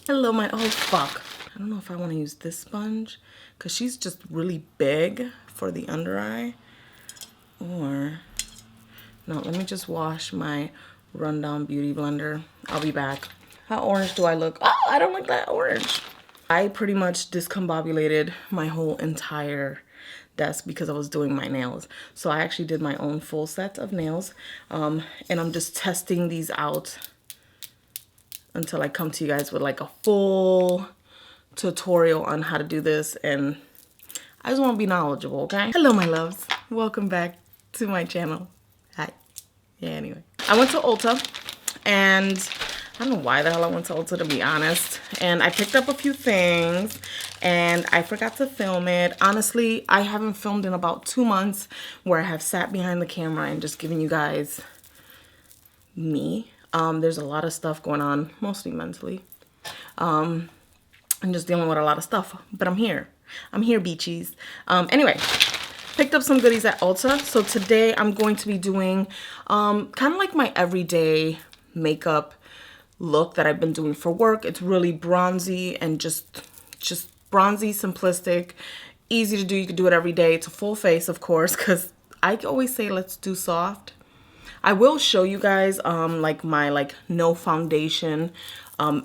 Hello, my, oh fuck. I don't know if I want to use this sponge because she's just really big for the under eye. Or, no, let me just wash my Rundown Beauty Blender. I'll be back. How orange do I look? Oh, I don't look that orange. I pretty much discombobulated my whole entire desk because I was doing my nails. So I actually did my own full set of nails. And I'm just testing these out until I come to you guys with like a full tutorial on how to do this. And I just want to be knowledgeable, okay? Hello, my loves. Welcome back to my channel. Hi. Yeah, anyway. I went to Ulta, and I don't know why the hell I went to Ulta, to be honest. And I picked up a few things, and I forgot to film it. Honestly, I haven't filmed in about 2 months where I have sat behind the camera and just giving you guys me. There's a lot of stuff going on, mostly mentally. I'm just dealing with a lot of stuff, but I'm here. I'm here, beachies. Anyway, picked up some goodies at Ulta. So today I'm going to be doing kind of like my everyday makeup look that I've been doing for work. It's really bronzy and just bronzy, simplistic, easy to do. You can do it every day. It's a full face, of course, because I always say let's do soft. I will show you guys like my no foundation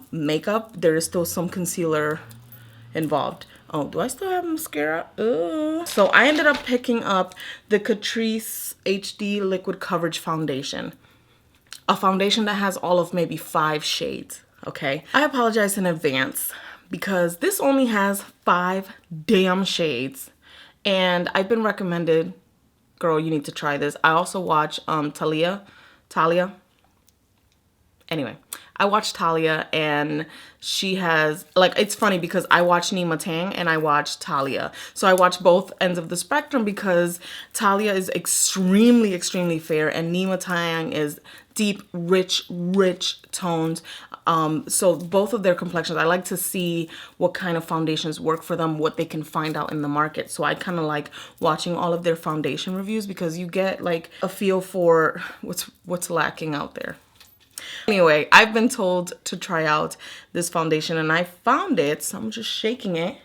makeup. There is still some concealer involved. Oh, do I still have mascara? Ugh. So I ended up picking up the Catrice HD Liquid Coverage Foundation. A foundation that has all of maybe 5 shades, okay? I apologize in advance because this only has 5 damn shades. And I've been recommended, girl, you need to try this. I also watch Taylaa. Anyway, I watched Taylaa, and she has, like, it's funny because I watch Nima Tang and I watch Taylaa. So I watch both ends of the spectrum because Taylaa is extremely, extremely fair, and Nima Tang is deep, rich toned. So both of their complexions, I like to see what kind of foundations work for them, what they can find out in the market. So I kind of like watching all of their foundation reviews because you get like a feel for what's lacking out there. Anyway, I've been told to try out this foundation, and I found it, so I'm just shaking it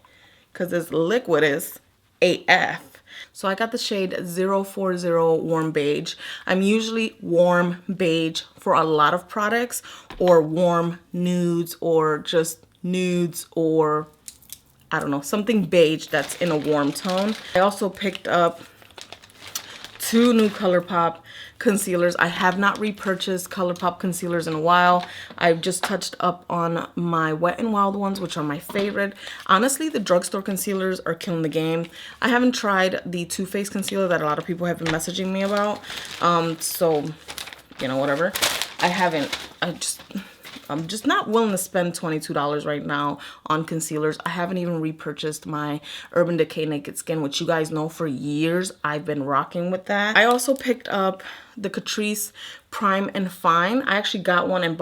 because it's liquidous AF. So I got the shade 040 Warm Beige. I'm usually warm beige for a lot of products, or warm nudes, or just nudes, or I don't know, something beige that's in a warm tone. I also picked up 2 new ColourPop concealers. I have not repurchased ColourPop concealers in a while. I've just touched up on my Wet n Wild ones, which are my favorite. Honestly, the drugstore concealers are killing the game. I haven't tried the Too Faced concealer that a lot of people have been messaging me about. So, you know, whatever. I haven't. I'm just not willing to spend $22 right now on concealers. I haven't even repurchased my Urban Decay Naked Skin, which you guys know for years I've been rocking with that. I also picked up the Catrice Prime and Fine. I actually got one and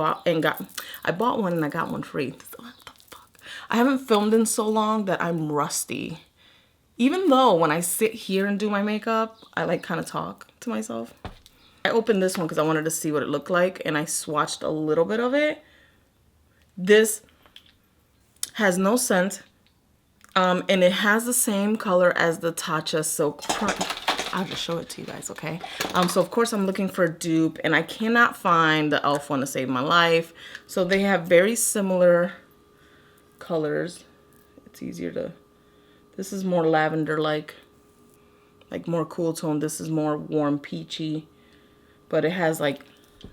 I bought one and I got one free. What the fuck? I haven't filmed in so long that I'm rusty. Even though when I sit here and do my makeup, I like kind of talk to myself. I opened this one because I wanted to see what it looked like, and I swatched a little bit of it. This has no scent, and it has the same color as the Tatcha Silk Prime. I'll just show it to you guys, okay? So of course I'm looking for a dupe, and I cannot find the e.l.f. one to save my life. So they have very similar colors. It's easier to, this is more lavender-like, like more cool tone. This is more warm peachy, but it has like,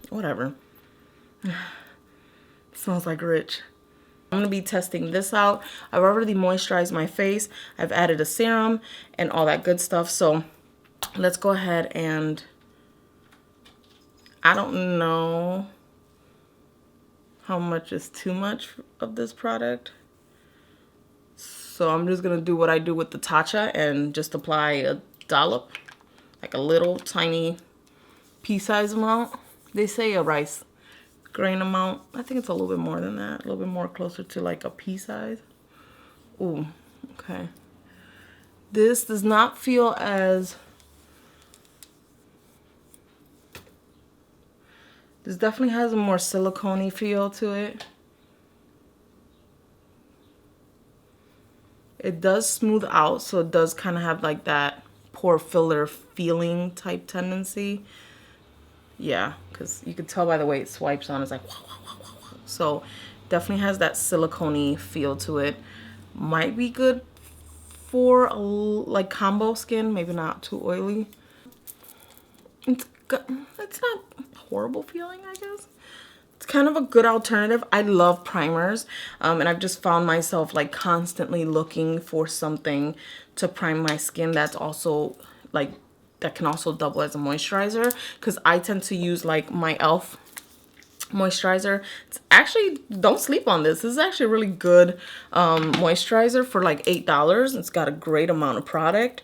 whatever. Smells like rich. I'm going to be testing this out. I've already moisturized my face. I've added a serum and all that good stuff. So let's go ahead and, I don't know how much is too much of this product. So I'm just going to do what I do with the Tatcha and just apply a dollop, like a little tiny pea-sized amount. They say a rice grain amount. I think it's a little bit more than that. A little bit more closer to like a pea size. Ooh, okay. This does not feel as... This definitely has a more silicone-y feel to it. It does smooth out, so it does kind of have like that pore filler feeling type tendency. Yeah, because you can tell by the way it swipes on. It's like, wow, wow, wow, wow, wow. So definitely has that silicone-y feel to it. Might be good for like combo skin, maybe not too oily. It's good. It's not a horrible feeling, I guess. It's kind of a good alternative. I love primers, and I've just found myself like constantly looking for something to prime my skin that's also like, that can also double as a moisturizer, because I tend to use like my e.l.f. moisturizer. It's actually, don't sleep on this. This is actually a really good moisturizer for like $8. It's got a great amount of product.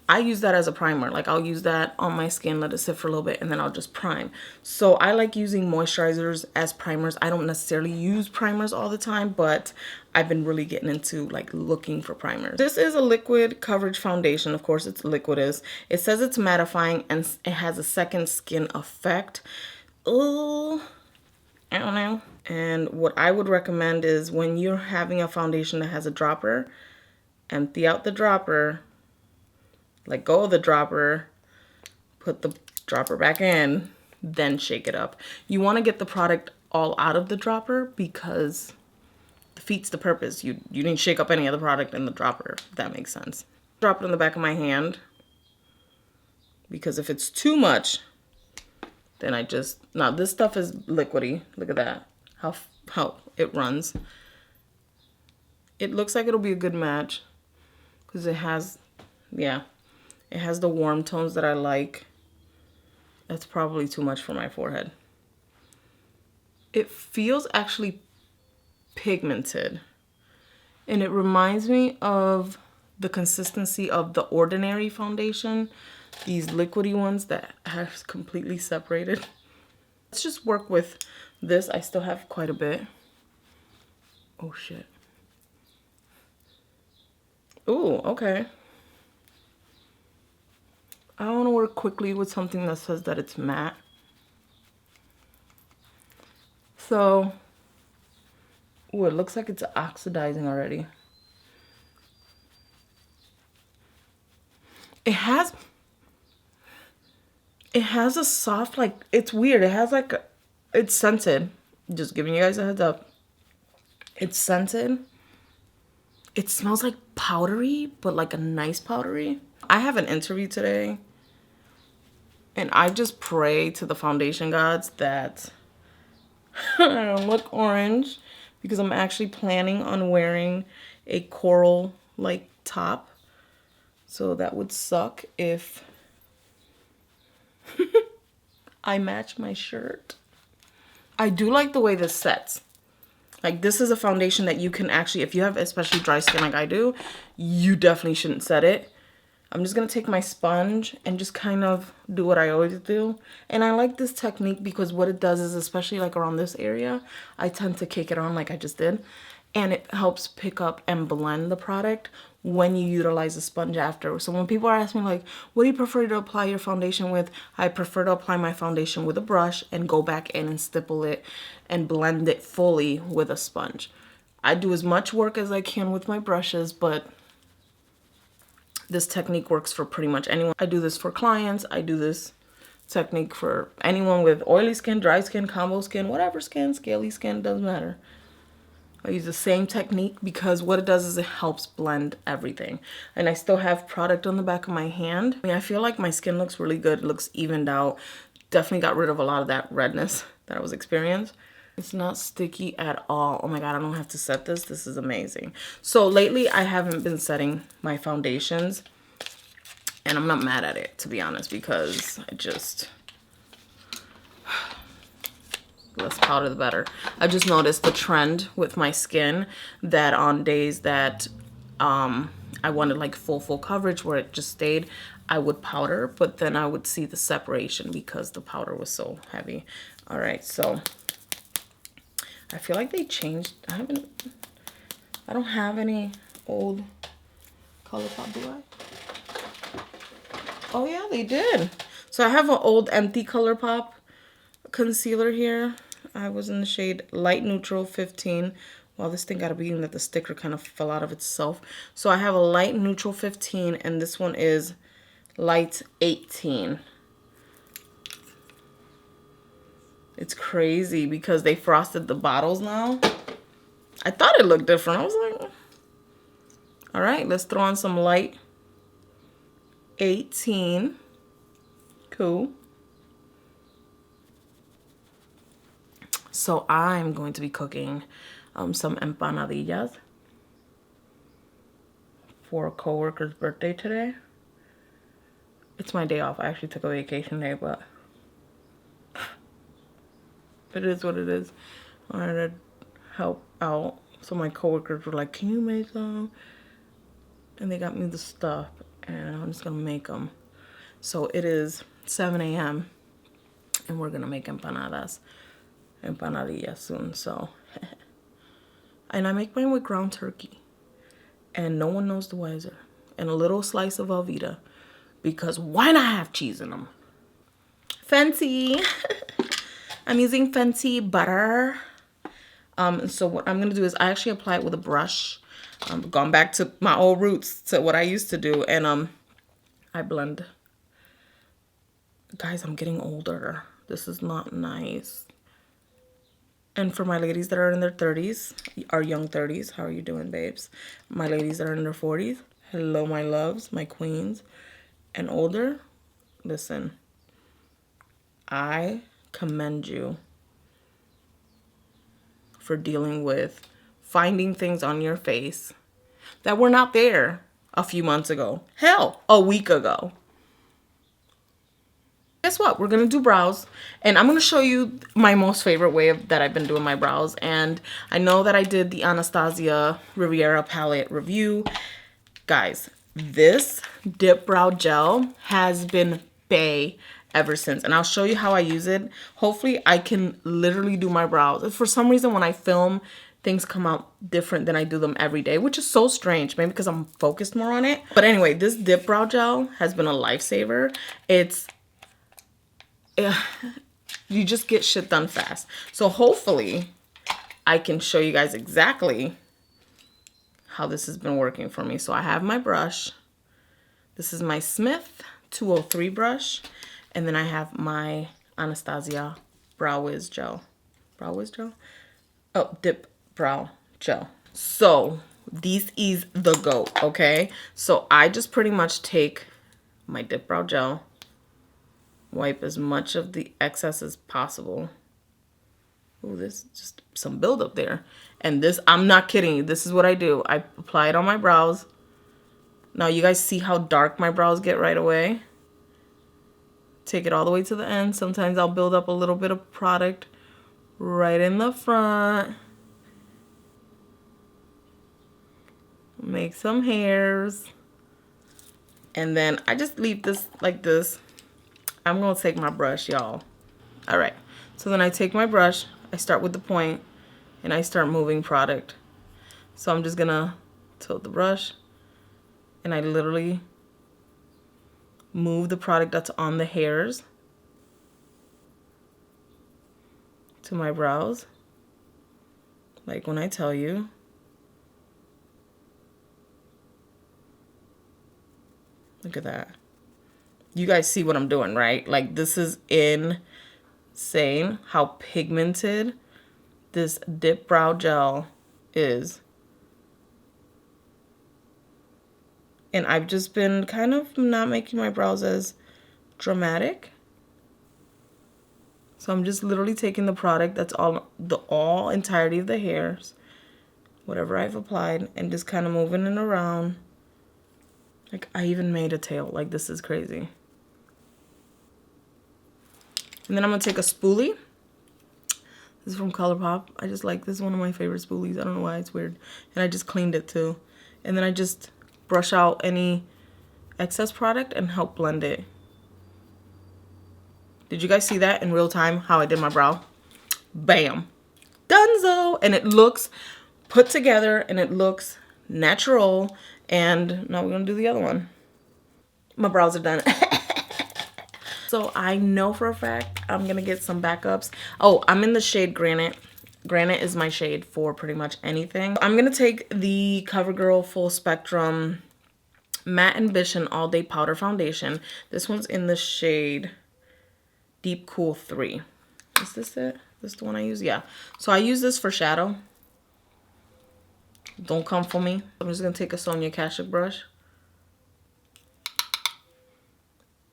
I use that as a primer. Like I'll use that on my skin, let it sit for a little bit, and then I'll just prime. So I like using moisturizers as primers. I don't necessarily use primers all the time, but I've been really getting into like looking for primers. This is a liquid coverage foundation. Of course, it's liquidous. It says it's mattifying and it has a second skin effect. Oh, I don't know. And what I would recommend is when you're having a foundation that has a dropper, empty out the dropper, let go of the dropper, put the dropper back in, then shake it up. You want to get the product all out of the dropper because it defeats the purpose. You didn't shake up any of the product in the dropper, if that makes sense. Drop it in the back of my hand, because if it's too much, then I just, now this stuff is liquidy. Look at that, how it runs. It looks like it'll be a good match because it has, yeah, it has the warm tones that I like. That's probably too much for my forehead. It feels actually pigmented, and it reminds me of the consistency of the Ordinary foundation, these liquidy ones that have completely separated. Let's just work with this. I still have quite a bit. Oh shit. Ooh, okay. I want to work quickly with something that says that it's matte. So, ooh, it looks like it's oxidizing already. It has a soft, like, it's weird. It has like, it's scented. Just giving you guys a heads up. It's scented. It smells like powdery, but like a nice powdery. I have an interview today, and I just pray to the foundation gods that I don't look orange, because I'm actually planning on wearing a coral like top. So that would suck if I match my shirt. I do like the way this sets. Like, this is a foundation that you can actually, if you have especially dry skin like I do, you definitely shouldn't set it. I'm just going to take my sponge and just kind of do what I always do. And I like this technique because what it does is, especially like around this area, I tend to cake it on like I just did. And it helps pick up and blend the product when you utilize a sponge after. So when people are asking me like, what do you prefer to apply your foundation with? I prefer to apply my foundation with a brush and go back in and stipple it and blend it fully with a sponge. I do as much work as I can with my brushes, but this technique works for pretty much anyone. I do this for clients. I do this technique for anyone with oily skin, dry skin, combo skin, whatever skin, scaly skin, doesn't matter. I use the same technique because what it does is it helps blend everything. And I still have product on the back of my hand. I mean, I feel like my skin looks really good. It looks evened out. Definitely got rid of a lot of that redness that I was experiencing. It's not sticky at all. Oh my God, I don't have to set this. This is amazing. So lately I haven't been setting my foundations, and I'm not mad at it, to be honest, because I just, less powder the better. I just noticed the trend with my skin that on days that I wanted like full coverage where it just stayed, I would powder, but then I would see the separation because the powder was so heavy. All right, so I feel like they changed. I don't have any old ColourPop, do I? Oh yeah, they did. So I have an old empty ColourPop concealer here. I was in the shade Light Neutral 15 Well, this thing got to be in that the sticker kind of fell out of itself. So I have a light neutral 15 and this one is light 18. It's crazy because they frosted the bottles now. I thought it looked different. I was like, all right, let's throw on some light 18. Cool. So I'm going to be cooking some empanadillas for a coworker's birthday today. It's my day off. I actually took a vacation day, but it is what it is. I had to help out. So my coworkers were like, can you make some? And they got me the stuff and I'm just gonna make them. So it is 7 a.m. and we're gonna make empanadillas soon, so. And I make mine with ground turkey. And no one knows the wiser. And a little slice of Velveeta. Because why not have cheese in them? Fenty. I'm using Fenty butter. So what I'm going to do is I actually apply it with a brush. I've gone back to my old roots, to what I used to do. And I blend. Guys, I'm getting older. This is not nice. And for my ladies that are in their 30s, our young 30s, how are you doing, babes? My ladies that are in their 40s, hello, my loves, my queens. And older, listen, I commend you for dealing with finding things on your face that were not there a few months ago. Hell, a week ago. Guess what? We're gonna do brows, and I'm gonna show you my most favorite way that I've been doing my brows. And I know that I did the Anastasia Riviera palette review. Guys, this dip brow gel has been bae ever since, and I'll show you how I use it. Hopefully I can literally do my brows. For some reason when I film, things come out different than I do them every day, which is so strange, maybe because I'm focused more on it. But anyway, this dip brow gel has been a lifesaver. You just get shit done fast. So hopefully I can show you guys exactly how this has been working for me. So I have my brush. This is my Smith 203 brush. And then I have my Anastasia Brow Wiz Gel. Brow Wiz Gel? Oh, Dip Brow Gel. So this is the GOAT, okay? So I just pretty much take my Dip Brow Gel, wipe as much of the excess as possible. Oh, there's just some buildup there. And this, I'm not kidding you. This is what I do. I apply it on my brows. Now you guys see how dark my brows get right away. Take it all the way to the end. Sometimes I'll build up a little bit of product right in the front. Make some hairs. And then I just leave this like this. I'm going to take my brush, y'all. All right. So then I take my brush. I start with the point. And I start moving product. So I'm just going to tilt the brush. And I literally move the product that's on the hairs to my brows. Like when I tell you. Look at that. You guys see what I'm doing, right? Like this is insane how pigmented this dip brow gel is. And I've just been kind of not making my brows as dramatic. So I'm just literally taking the product that's all entirety of the hairs, whatever I've applied, and just kind of moving it around. Like I even made a tail. Like this is crazy. And then I'm going to take a spoolie. This is from ColourPop. I just like, this is one of my favorite spoolies. I don't know why, it's weird. And I just cleaned it too. And then I just brush out any excess product and help blend it. Did you guys see that in real time, how I did my brow? Bam. Donezo. And it looks put together and it looks natural. And now we're going to do the other one. My brows are done. So I know for a fact I'm going to get some backups. Oh, I'm in the shade Granite. Granite is my shade for pretty much anything. I'm gonna take the CoverGirl Full Spectrum Matte Ambition All Day Powder Foundation. This one's in the shade Deep Cool 3. Is this it? This the one I use? Yeah. So I use this for shadow. Don't come for me. I'm just gonna take a Sonia Kashuk brush.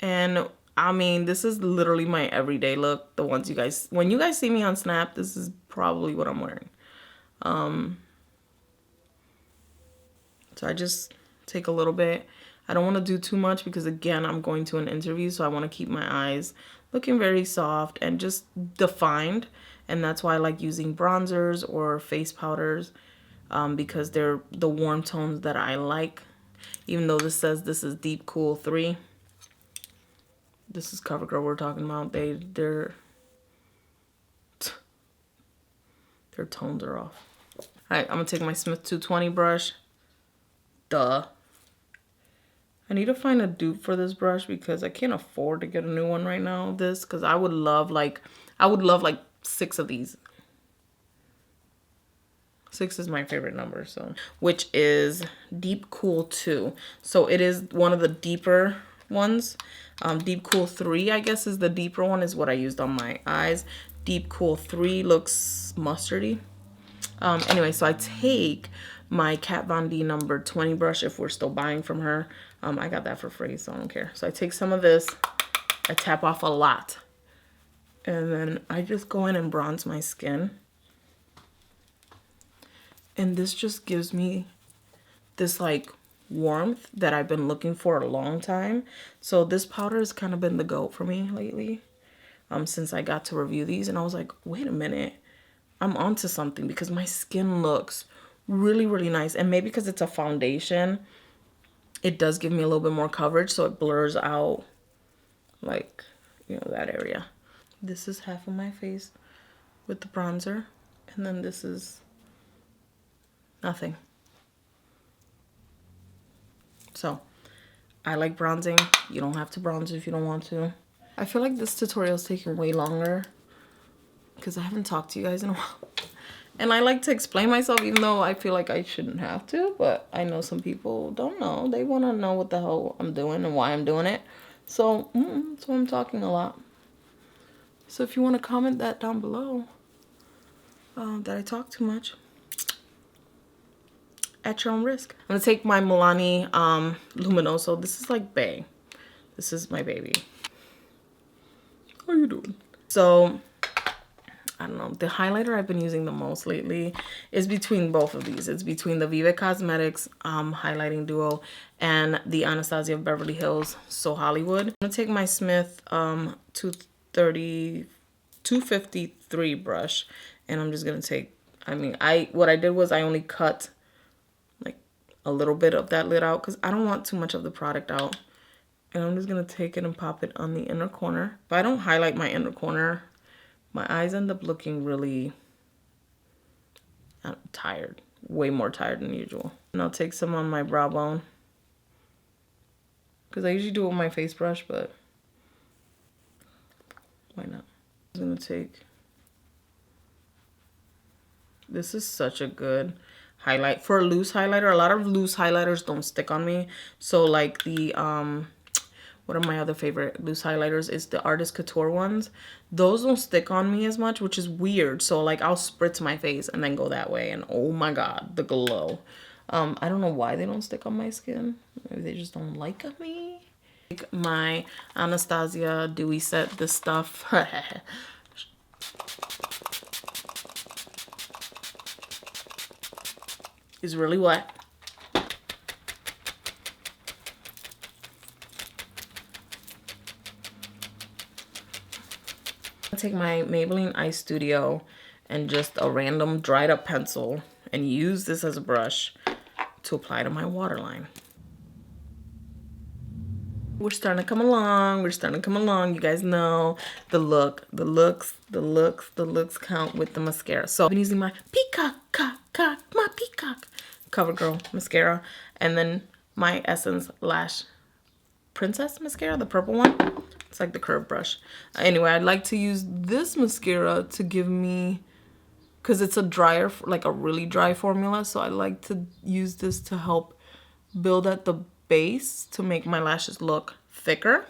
And I mean, this is literally my everyday look. The ones you guys, when you guys see me on Snap, this is probably what I'm wearing. So I just take a little bit. I don't want to do too much because again, I'm going to an interview, so I want to keep my eyes looking very soft and just defined. And that's why I like using bronzers or face powders, because they're the warm tones that I like. Even though this says this is Deep Cool 3. This is CoverGirl we're talking about. Their tones are off. All right, I'm gonna take my Smith 220 brush. Duh. I need to find a dupe for this brush because I can't afford to get a new one right now. Because I would love like 6 of these. 6 is my favorite number, so which is Deep Cool 2. So it is one of the deeper ones. Deep Cool 3, I guess, is the deeper one, is what I used on my eyes. Deep Cool 3 looks mustardy. Anyway, so I take my Kat Von D number 20 brush if we're still buying from her. I got that for free, so I don't care. So I take some of this, I tap off a lot, and then I just go in and bronze my skin. And this just gives me this like warmth that I've been looking for a long time. So this powder has kind of been the GOAT for me lately, since I got to review these. And I was like, wait a minute, I'm onto something because my skin looks really, really nice. And maybe because it's a foundation, it does give me a little bit more coverage, so it blurs out like, you know, that area. This is half of my face with the bronzer, and then this is nothing. So I like bronzing. You don't have to bronze if you don't want to. I feel like this tutorial is taking way longer because I haven't talked to you guys in a while. And I like to explain myself, even though I feel like I shouldn't have to, but I know some people don't know. They want to know what the hell I'm doing and why I'm doing it. So that's why I'm talking a lot. So if you want to comment that down below, that I talk too much, at your own risk. I'm gonna take my Milani Luminoso. This is like bae. This is my baby. How you doing? So I don't know. The highlighter I've been using the most lately is between both of these. It's between the Vive Cosmetics highlighting duo and the Anastasia of Beverly Hills So Hollywood. I'm gonna take my Smith 253 brush, and I'm just gonna take. I mean, what I did was I only cut like a little bit of that lid out because I don't want too much of the product out. And I'm just gonna take it and pop it on the inner corner. If I don't highlight my inner corner, my eyes end up looking really tired, way more tired than usual. And I'll take some on my brow bone because I usually do it with my face brush, but why not? I'm gonna take, this is such a good highlight. For a loose highlighter, a lot of loose highlighters don't stick on me. So like the, one of my other favorite loose highlighters is the Artist Couture ones. Those don't stick on me as much, which is weird. So like I'll spritz my face and then go that way, and oh my god, the glow. I don't know why they don't stick on my skin. Maybe they just don't like me. Like my Anastasia Dewy Set, this stuff. is really wet. Take my Maybelline Ice Studio and just a random dried up pencil and use this as a brush to apply to my waterline. We're starting to come along. We're starting to come along. You guys know the look, the looks count with the mascara. So I've been using my Peacock, my Peacock CoverGirl mascara, and then my Essence Lash Princess mascara, the purple one. It's like the curved brush. Anyway, I'd like to use this mascara to give me because it's a drier, like a really dry formula. So I like to use this to help build at the base to make my lashes look thicker.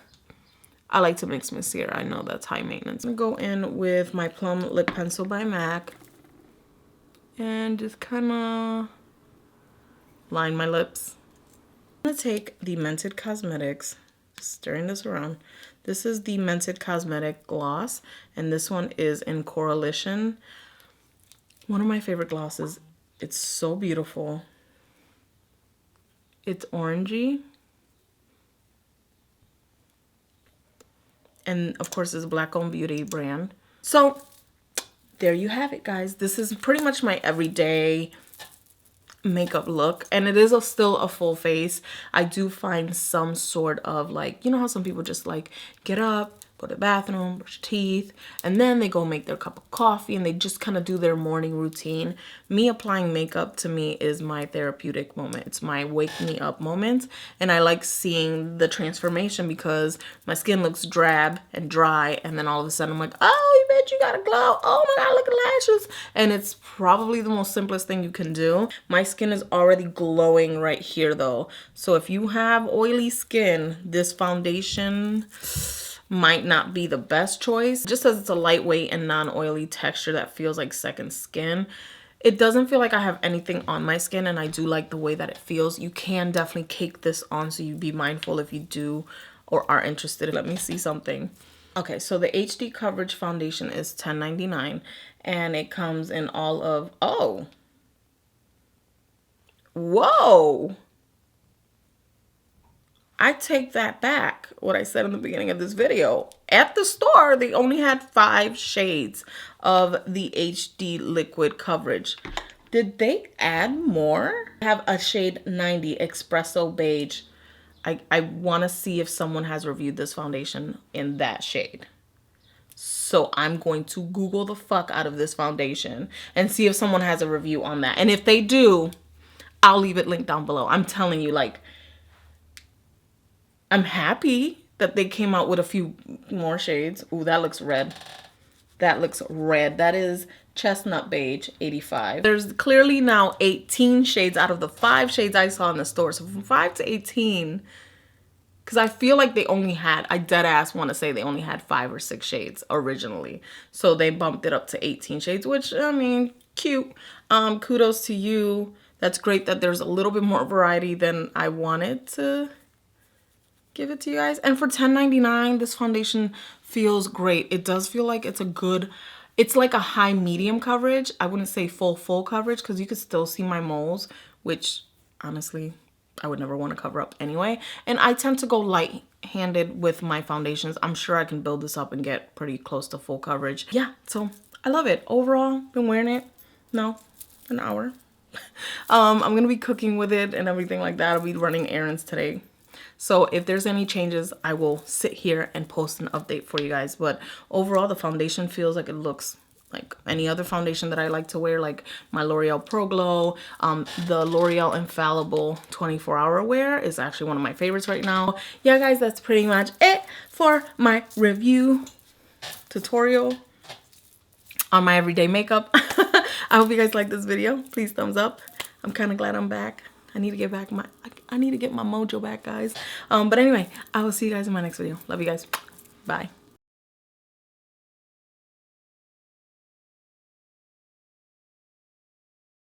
I like to mix mascara. I know that's high maintenance. I'm gonna go in with my Plum Lip Pencil by MAC and just kind of line my lips. I'm gonna take the Mented Cosmetics, stirring this around. This is the Mented Cosmetic Gloss, and this one is in Coalition. One of my favorite glosses. It's so beautiful. It's orangey. And of course, it's a Black-owned beauty brand. So there you have it, guys. This is pretty much my everyday makeup look, and it is still a full face. I do find some sort of like, you know how some people just like get up, go to the bathroom, brush teeth, and then they go make their cup of coffee and they just kind of do their morning routine. Me applying makeup to me is my therapeutic moment. It's my wake me up moment, and I like seeing the transformation because my skin looks drab and dry, and then all of a sudden I'm like, oh, you bet you got a glow. Oh my god, look at lashes. And it's probably the most simplest thing you can do. My skin is already glowing right here though, so if you have oily skin, this foundation might not be the best choice. Just as it's a lightweight and non-oily texture that feels like second skin, it doesn't feel like I have anything on my skin, and I do like the way that it feels. You can definitely cake this on, so you be mindful if you do or are interested. Let me see something. Okay, so the HD coverage foundation is $10.99, and it comes in all of, oh, whoa, I take that back, what I said in the beginning of this video. At the store, they only had 5 shades of the HD liquid coverage. Did they add more? I have a shade 90 Espresso Beige. I want to see if someone has reviewed this foundation in that shade. So I'm going to Google the fuck out of this foundation and see if someone has a review on that. And if they do, I'll leave it linked down below. I'm telling you, like, I'm happy that they came out with a few more shades. Ooh, that looks red. That looks red. That is Chestnut Beige 85. There's clearly now 18 shades out of the 5 shades I saw in the store. So from 5 to 18, because I feel like they only had, I dead ass want to say they only had 5 or 6 shades originally. So they bumped it up to 18 shades, which, I mean, cute. Kudos to you. That's great that there's a little bit more variety than I wanted to give it to you guys. And for $10.99, this foundation feels great. It does feel like it's a good, it's like a high medium coverage. I wouldn't say full coverage because you could still see my moles, which honestly I would never want to cover up anyway. And I tend to go light-handed with my foundations. I'm sure I can build this up and get pretty close to full coverage. Yeah, so I love it. Overall, been wearing it, no, an hour. I'm gonna be cooking with it and everything like that. I'll be running errands today. So if there's any changes, I will sit here and post an update for you guys. But overall, the foundation feels like it looks like any other foundation that I like to wear, like my L'Oreal Pro Glow. The L'Oreal Infallible 24-hour wear is actually one of my favorites right now. Yeah, guys, that's pretty much it for my review tutorial on my everyday makeup. I hope you guys like this video. Please thumbs up. I'm kind of glad I'm back. I need to get back I need to get my mojo back, guys. But anyway, I will see you guys in my next video. Love you guys. Bye.